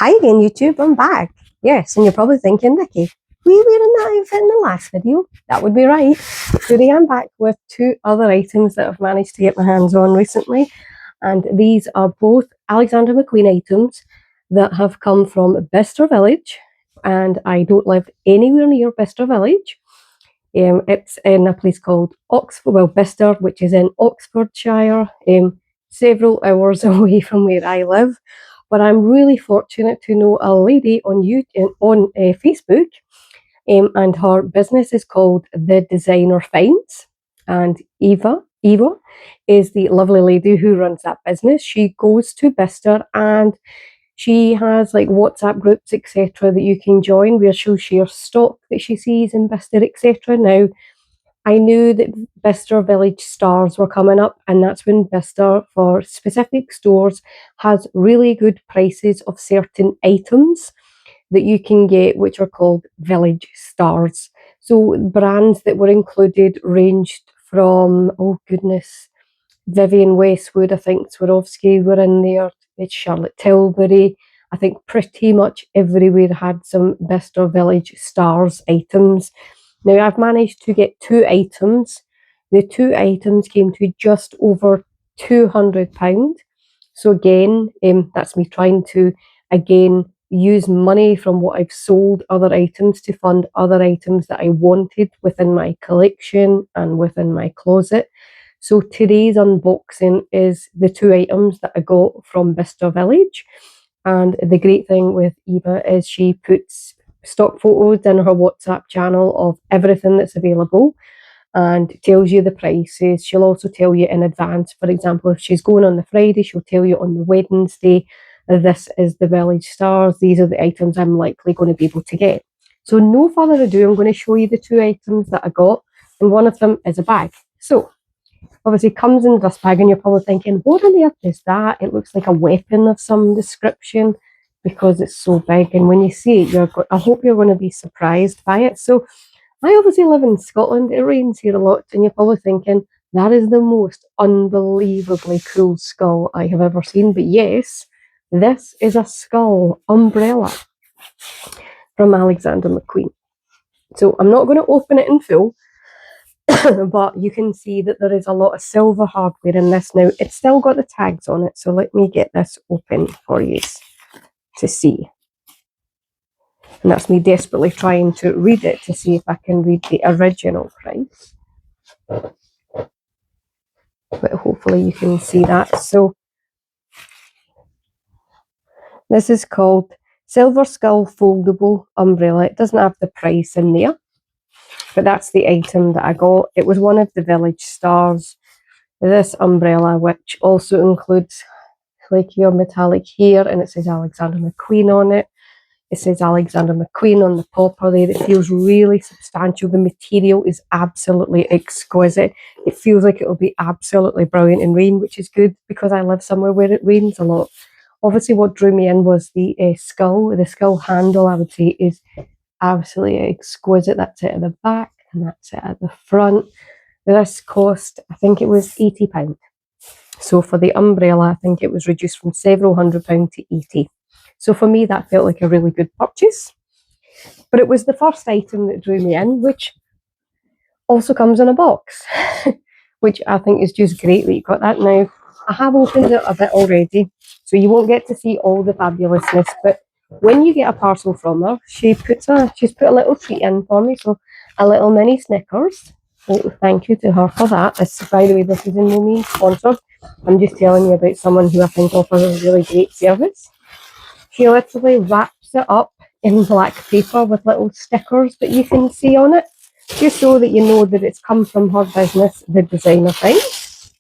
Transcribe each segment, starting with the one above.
Hi again, YouTube. I'm back. Yes, and you're probably thinking, Nikki, were you wearing that outfit in the last video? That would be right. Today I'm back with two other items that I've managed to get my hands on recently. And these are both Alexander McQueen items that have come from Bicester Village. And I don't live anywhere near Bicester Village. It's in a place called Bicester, which is in Oxfordshire, several hours away from where I live. But I'm really fortunate to know a lady on Facebook, and her business is called The Designer Finds. And Eva is the lovely lady who runs that business. She goes to Bicester and she has like WhatsApp groups, etc., that you can join where she'll share stock that she sees in Bicester, etc. Now, I knew that Bicester Village Stars were coming up, and that's when Bicester, for specific stores, has really good prices of certain items that you can get, which are called Village Stars. So brands that were included ranged from, oh goodness, Vivienne Westwood, I think Swarovski were in there, it's Charlotte Tilbury. I think pretty much everywhere had some Bicester Village Stars items. Now I've managed to get two items. The two items came to just over £200. So again, that's me trying to use money from what I've sold other items to fund other items that I wanted within my collection and within my closet. So today's unboxing is the two items that I got from Bicester Village. And the great thing with Eva is she puts stock photos in her WhatsApp channel of everything that's available and tells you the prices. She'll also tell you in advance. For example, if she's going on the Friday, she'll tell you on the Wednesday, this is the Village Stars. These are the items I'm likely going to be able to get. So no further ado, I'm going to show you the two items that I got. And one of them is a bag. So obviously comes in this bag, and you're probably thinking, what on earth is that? It looks like a weapon of some description because it's so big. And when you see it, I hope you're going to be surprised by it. So I obviously live in Scotland. It rains here a lot, and you're probably thinking, that is the most unbelievably cool skull I have ever seen. But yes, this is a skull umbrella from Alexander McQueen. So I'm not going to open it in full, but you can see that there is a lot of silver hardware in this now. It's still got the tags on it, so let me get this open for you to see. And that's me desperately trying to read it to see if I can read the original price. But hopefully you can see that. So this is called Silver Skull Foldable Umbrella. It doesn't have the price in there, but that's the item that I got. It was one of the Village Stars. This umbrella, which also includes like your metallic hair, and it says Alexander McQueen on it. It says Alexander McQueen on the popper there. It feels really substantial. The material is absolutely exquisite. It feels like it will be absolutely brilliant in rain, which is good because I live somewhere where it rains a lot. Obviously, what drew me in was the skull. The skull handle, I would say, is absolutely exquisite. That's it at the back, and that's it at the front. This cost, I think it was £80. So for the umbrella, I think it was reduced from several £100s to 80. So for me, that felt like a really good purchase. But it was the first item that drew me in, which also comes in a box, which I think is just great that you got that. Now, I have opened it a bit already, so you won't get to see all the fabulousness, but when you get a parcel from her, she's put a little treat in for me, so a little mini Snickers. So thank you to her for that. By the way, this is in no means sponsored. I'm just telling you about someone who I think offers a really great service. She literally wraps it up in black paper with little stickers that you can see on it, just so that you know that it's come from her business, The Designer Finds.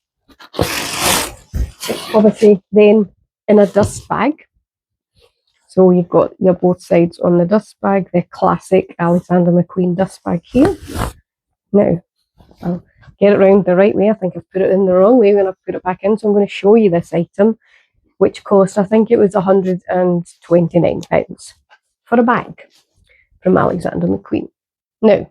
It's obviously then in a dust bag. So you've got your both sides on the dust bag, the classic Alexander McQueen dust bag here. Now, I'll get it round the right way. I think I've put it in the wrong way when I've put it back in. So I'm going to show you this item, which cost, I think it was £129 for a bag from Alexander McQueen. Now,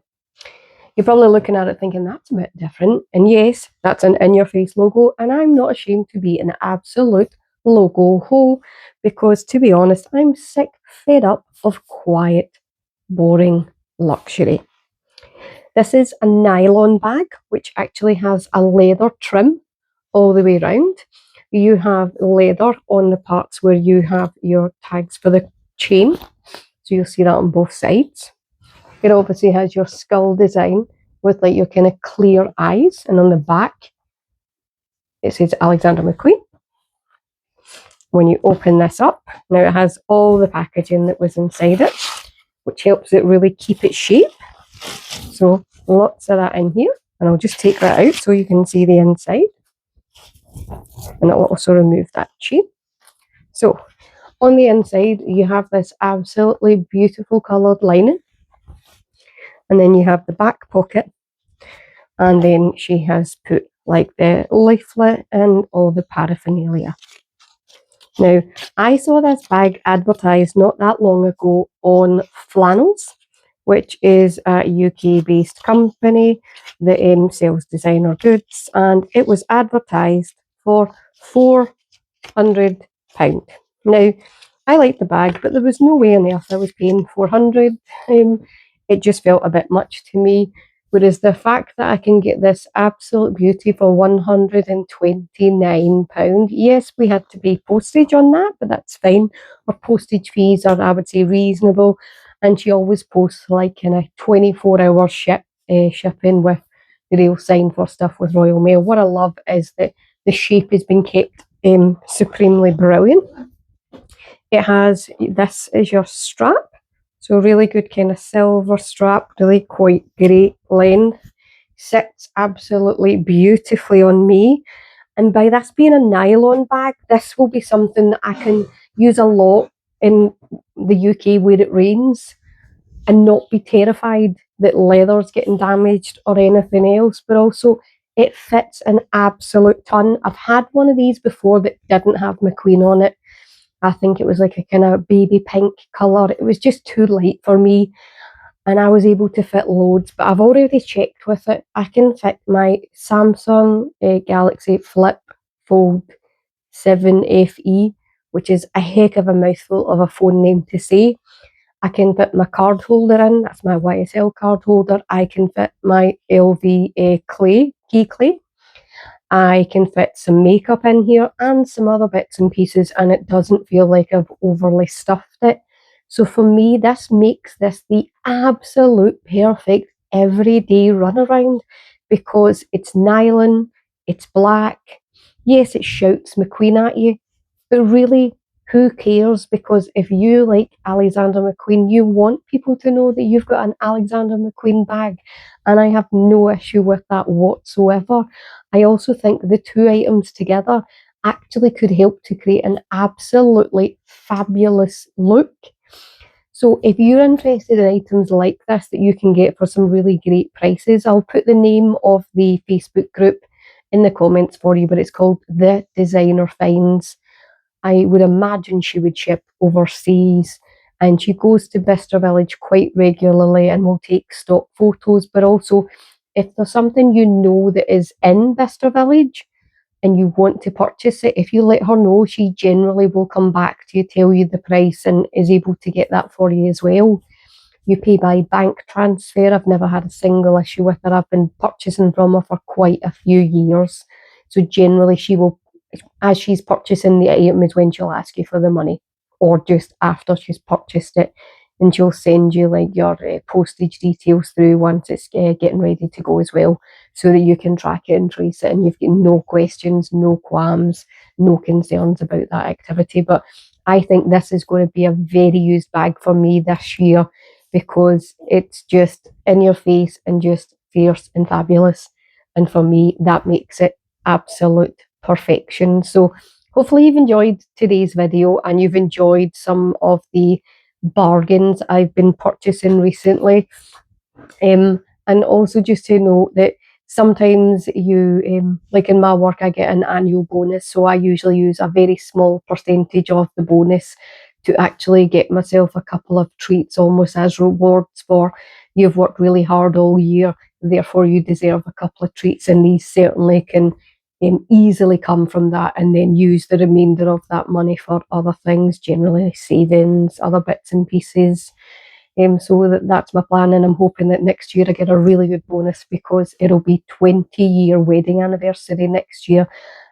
you're probably looking at it thinking that's a bit different. And yes, that's an in-your-face logo. And I'm not ashamed to be an absolute logo hole, because to be honest, I'm sick, fed up of quiet, boring luxury. This is a nylon bag, which actually has a leather trim all the way around. You have leather on the parts where you have your tags for the chain. So you'll see that on both sides. It obviously has your skull design with like your kind of clear eyes, and on the back it says Alexander McQueen. When you open this up, now it has all the packaging that was inside it, which helps it really keep its shape. So lots of that in here, and I'll just take that out so you can see the inside, and it'll also remove that chain. So on the inside you have this absolutely beautiful coloured lining, and then you have the back pocket, and then she has put like the leaflet and all the paraphernalia. Now, I saw this bag advertised not that long ago on Flannels, which is a UK-based company that sells designer goods, and it was advertised for £400. Now, I liked the bag, but there was no way on earth I was paying £400. It just felt a bit much to me. Whereas the fact that I can get this absolute beauty for £129, yes, we had to pay postage on that, but that's fine. Our postage fees are, I would say, reasonable. And she always posts like kind of 24-hour shipping with the real sign for stuff with Royal Mail. What I love is that the shape has been kept supremely brilliant. It has, this is your strap. So really good kind of silver strap, really quite great length. Sits absolutely beautifully on me. And by this being a nylon bag, this will be something that I can use a lot in the UK where it rains and not be terrified that leather's getting damaged or anything else. But also it fits an absolute ton. I've had one of these before that didn't have McQueen on it. I think it was like a kind of baby pink colour. It was just too light for me, and I was able to fit loads, but I've already checked with it. I can fit my Samsung Galaxy Flip Fold 7 FE, which is a heck of a mouthful of a phone name to say. I can fit my card holder in, that's my YSL card holder. I can fit my LV key clay. I can fit some makeup in here and some other bits and pieces, and it doesn't feel like I've overly stuffed it. So for me, this makes this the absolute perfect everyday runaround, because it's nylon, it's black. Yes, it shouts McQueen at you, but really, who cares? Because if you like Alexander McQueen, you want people to know that you've got an Alexander McQueen bag. And I have no issue with that whatsoever. I also think the two items together actually could help to create an absolutely fabulous look. So if you're interested in items like this that you can get for some really great prices, I'll put the name of the Facebook group in the comments for you, but it's called The Designer Finds. I would imagine she would ship overseas, and she goes to Bicester Village quite regularly and will take stock photos. But also, if there's something you know that is in Bicester Village and you want to purchase it, if you let her know, she generally will come back to you, tell you the price, and is able to get that for you as well. You pay by bank transfer. I've never had a single issue with her. I've been purchasing from her for quite a few years. So generally she will, as she's purchasing the item, is when she'll ask you for the money, or just after she's purchased it, and she'll send you like your postage details through once it's getting ready to go as well, so that you can track it and trace it, and you've got no questions, no qualms, no concerns about that activity. But I think this is going to be a very used bag for me this year, because it's just in your face and just fierce and fabulous, and for me that makes it absolute perfection. So hopefully you've enjoyed today's video and you've enjoyed some of the bargains I've been purchasing recently, and also just to note that sometimes you like in my work I get an annual bonus, so I usually use a very small percentage of the bonus to actually get myself a couple of treats, almost as rewards for you've worked really hard all year, therefore you deserve a couple of treats, and these certainly can easily come from that, and then use the remainder of that money for other things, generally savings, other bits and pieces. So that's my plan, and I'm hoping that next year I get a really good bonus, because it'll be 20-year wedding anniversary next year,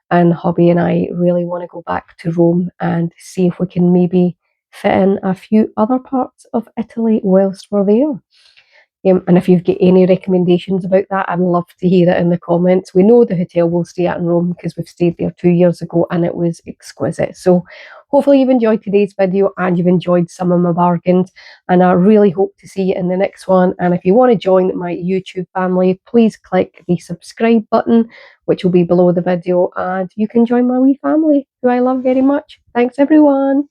and hubby and I really want to go back to Rome and see if we can maybe fit in a few other parts of Italy whilst we're there. And if you've got any recommendations about that, I'd love to hear it in the comments. We know the hotel we'll stay at in Rome because we've stayed there 2 years ago and it was exquisite. So hopefully you've enjoyed today's video and you've enjoyed some of my bargains. And I really hope to see you in the next one. And if you want to join my YouTube family, please click the subscribe button, which will be below the video. And you can join my wee family, who I love very much. Thanks, everyone.